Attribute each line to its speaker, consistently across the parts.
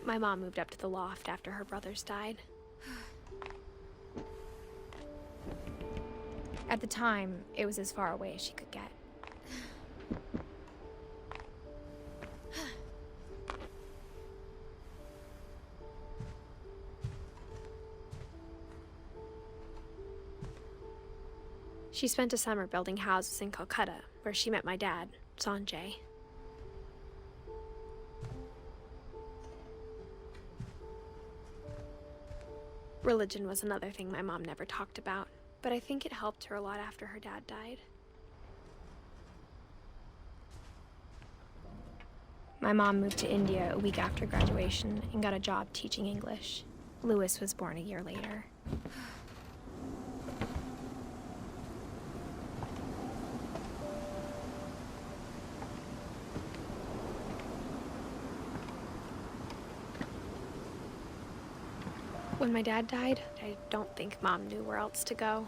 Speaker 1: My mom moved up to the loft after her brothers died. At the time, it was as far away as she could get. She spent a summer building houses in Calcutta, where she met my dad, Sanjay. Religion was another thing my mom never talked about, but I think it helped her a lot after her dad died. My mom moved to India a week after graduation and got a job teaching English. Louis was born a year later. When my dad died, I don't think Mom knew where else to go.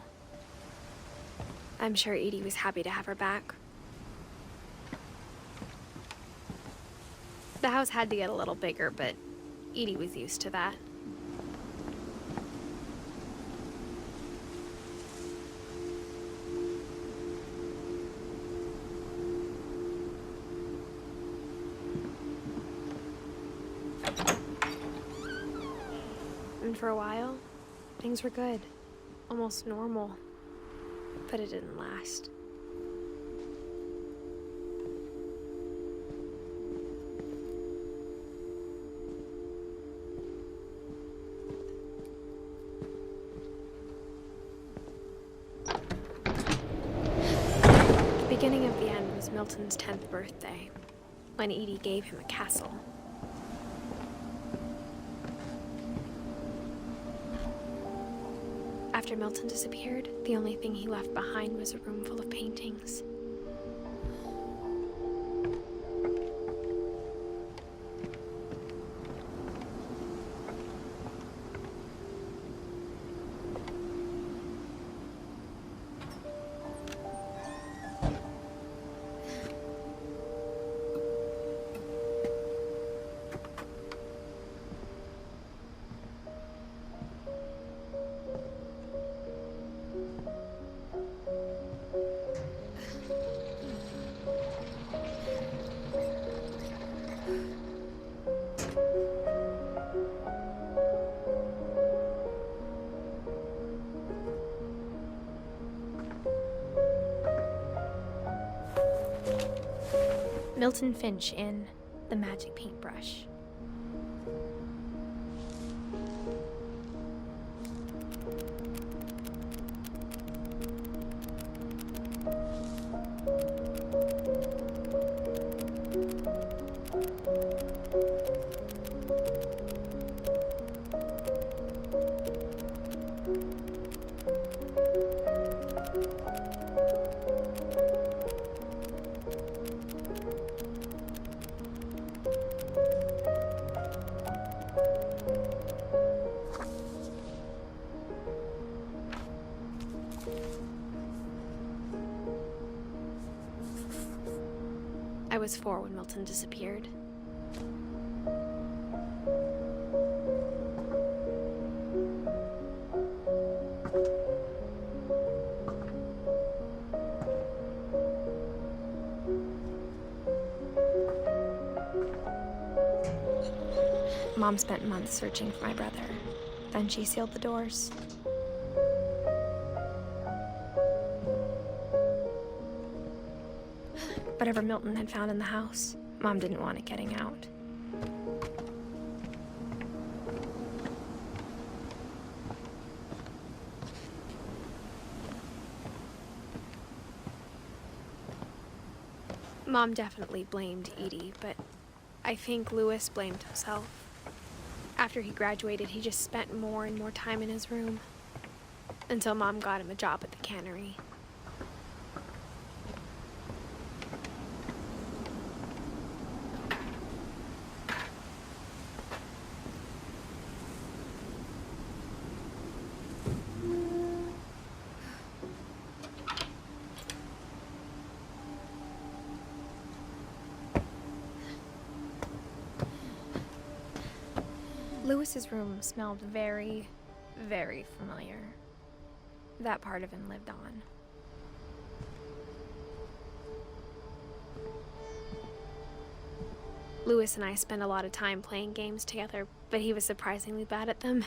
Speaker 1: I'm sure Edie was happy to have her back. The house had to get a little bigger, but Edie was used to that. And for a while, things were good, almost normal, but it didn't last. The beginning of the end was Milton's 10th birthday, when Edie gave him a castle. After Milton disappeared, the only thing he left behind was a room full of paintings. Milton Finch in The Magic Paintbrush. I was 4 when Milton disappeared. Mom spent months searching for my brother. Then she sealed the doors. Whatever Milton had found in the house, Mom didn't want it getting out. Mom definitely blamed Edie, but I think Louis blamed himself. After he graduated, he just spent more and more time in his room, until Mom got him a job at the cannery. Lewis's room smelled very, very familiar. That part of him lived on. Lewis and I spent a lot of time playing games together, but he was surprisingly bad at them.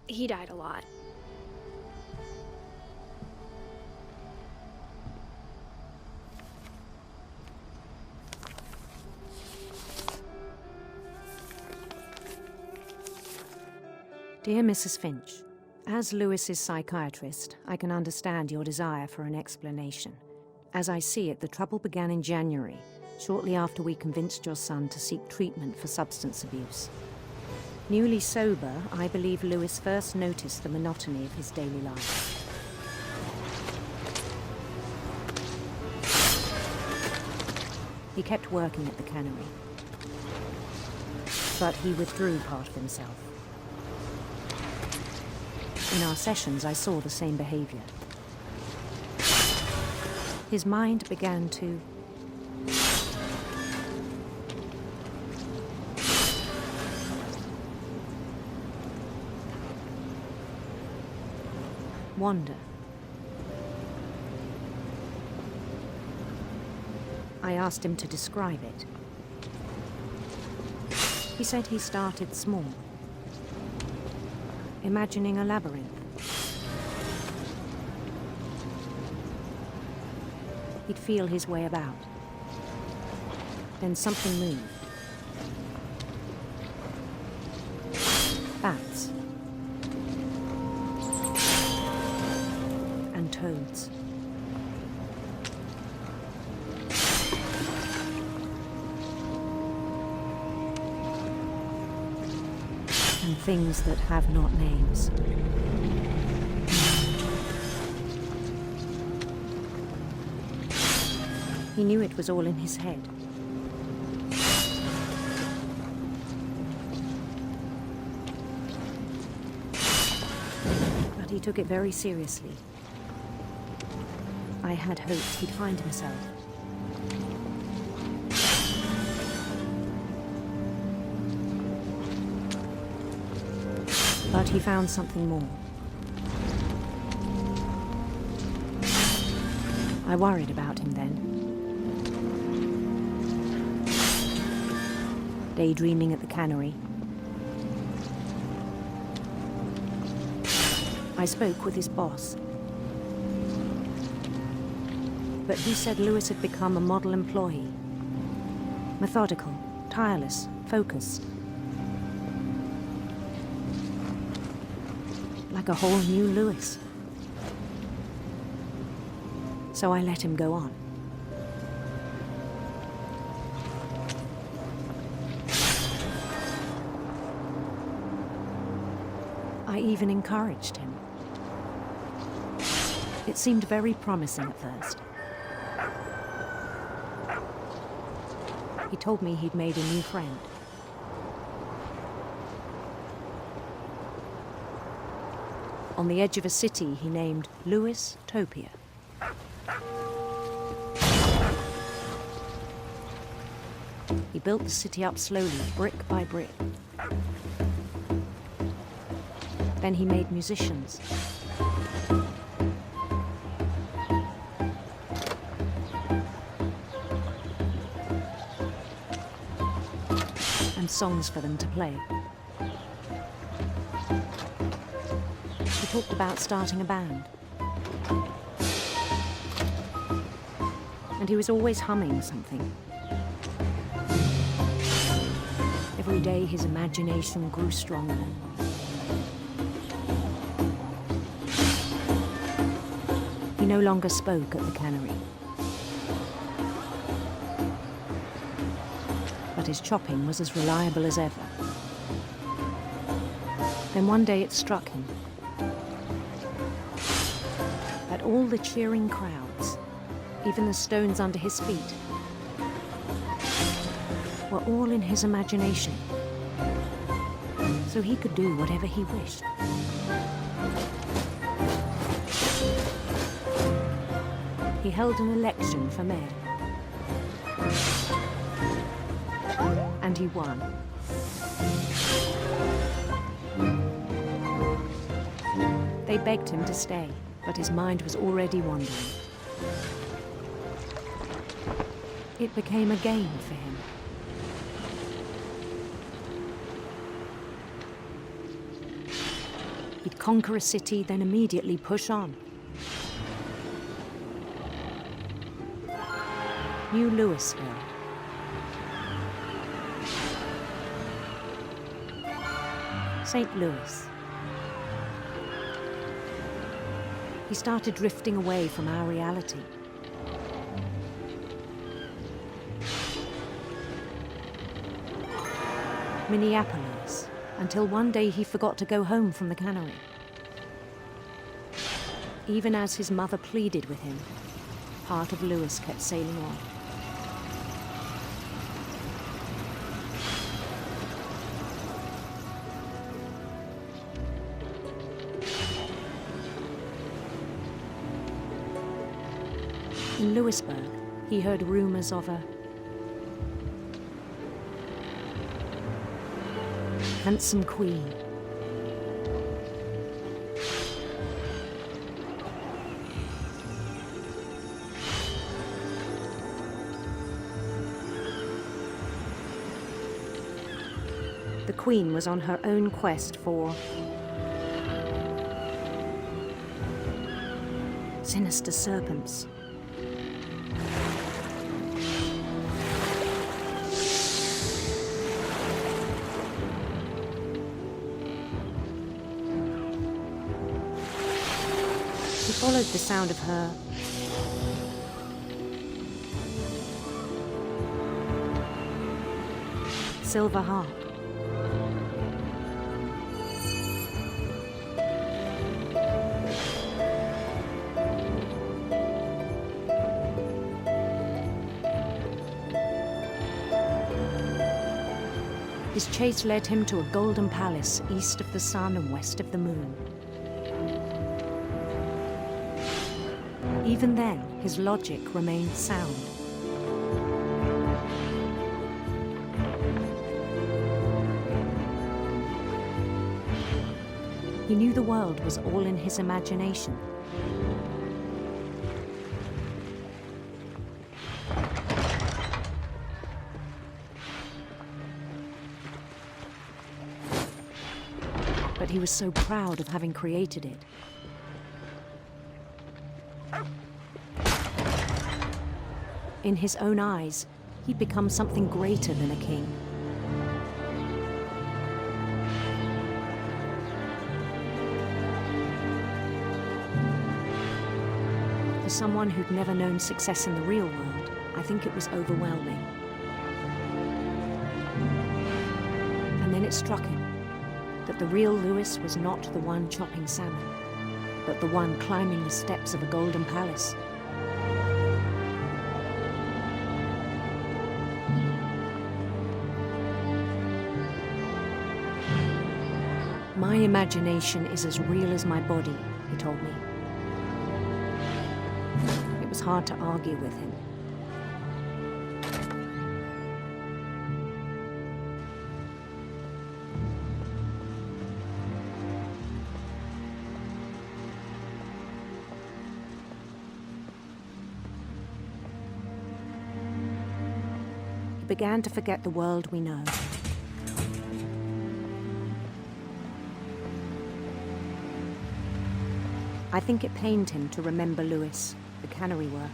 Speaker 1: He died a lot.
Speaker 2: Dear Mrs. Finch, as Lewis's psychiatrist, I can understand your desire for an explanation. As I see it, the trouble began in January, shortly after we convinced your son to seek treatment for substance abuse. Newly sober, I believe Lewis first noticed the monotony of his daily life. He kept working at the cannery, but he withdrew part of himself. In our sessions, I saw the same behavior. His mind began to wander. I asked him to describe it. He said he started small, imagining a labyrinth. He'd feel his way about. Then something moved. Bats. And toads. And things that have not names. He knew it was all in his head. But he took it very seriously. I had hoped he'd find himself. But he found something more. I worried about him then. Daydreaming at the cannery. I spoke with his boss. But he said Lewis had become a model employee. Methodical, tireless, focused. Like a whole new Lewis. So I let him go on. I even encouraged him. It seemed very promising at first. He told me he'd made a new friend. On the edge of a city he named Lewis Topia. He built the city up slowly, brick by brick. Then he made musicians. And songs for them to play. He talked about starting a band. And he was always humming something. Every day his imagination grew stronger. He no longer spoke at the cannery. But his chopping was as reliable as ever. Then one day it struck him that all the cheering crowds, even the stones under his feet, were all in his imagination, so he could do whatever he wished. He held an election for mayor. And he won. They begged him to stay, but his mind was already wandering. It became a game for him. He'd conquer a city, then immediately push on. New Louisville. St. Louis. He started drifting away from our reality. Minneapolis, until one day he forgot to go home from the cannery. Even as his mother pleaded with him, part of Louis kept sailing on. In Louisburg, he heard rumors of a handsome queen. The queen was on her own quest for sinister serpents. He followed the sound of her silver harp. His chase led him to a golden palace east of the sun and west of the moon. Even then, his logic remained sound. He knew the world was all in his imagination. But he was so proud of having created it. In his own eyes, he'd become something greater than a king. For someone who'd never known success in the real world, I think it was overwhelming. And then it struck him that the real Louis was not the one chopping salmon, but the one climbing the steps of a golden palace. My imagination is as real as my body, he told me. It was hard to argue with him. He began to forget the world we know. I think it pained him to remember Louis, the cannery worker.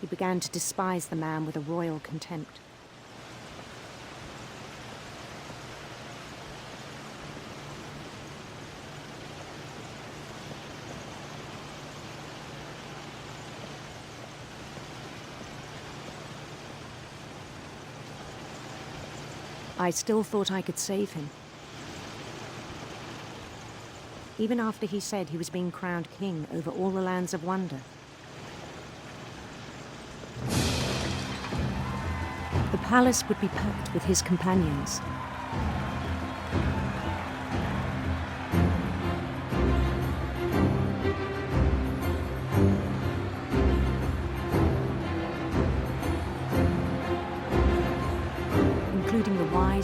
Speaker 2: He began to despise the man with a royal contempt. I still thought I could save him. Even after he said he was being crowned king over all the lands of wonder. The palace would be packed with his companions.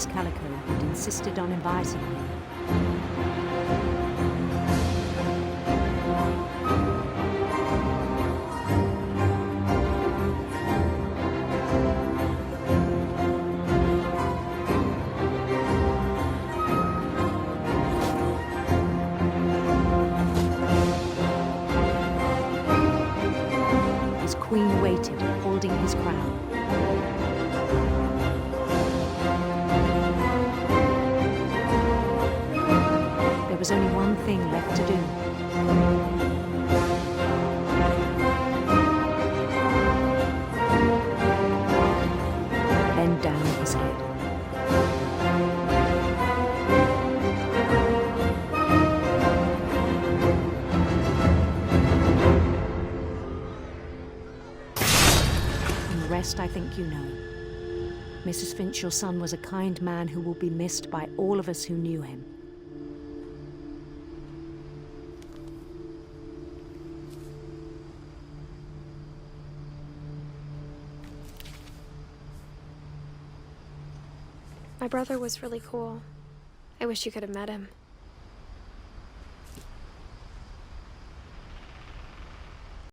Speaker 2: Miss Calico who'd insisted on inviting me. His queen waited, holding his crown. There was only one thing left to do. Bend down his head. And the rest I think you know. Mrs. Finch, your son was a kind man who will be missed by all of us who knew him.
Speaker 1: My brother was really cool. I wish you could have met him.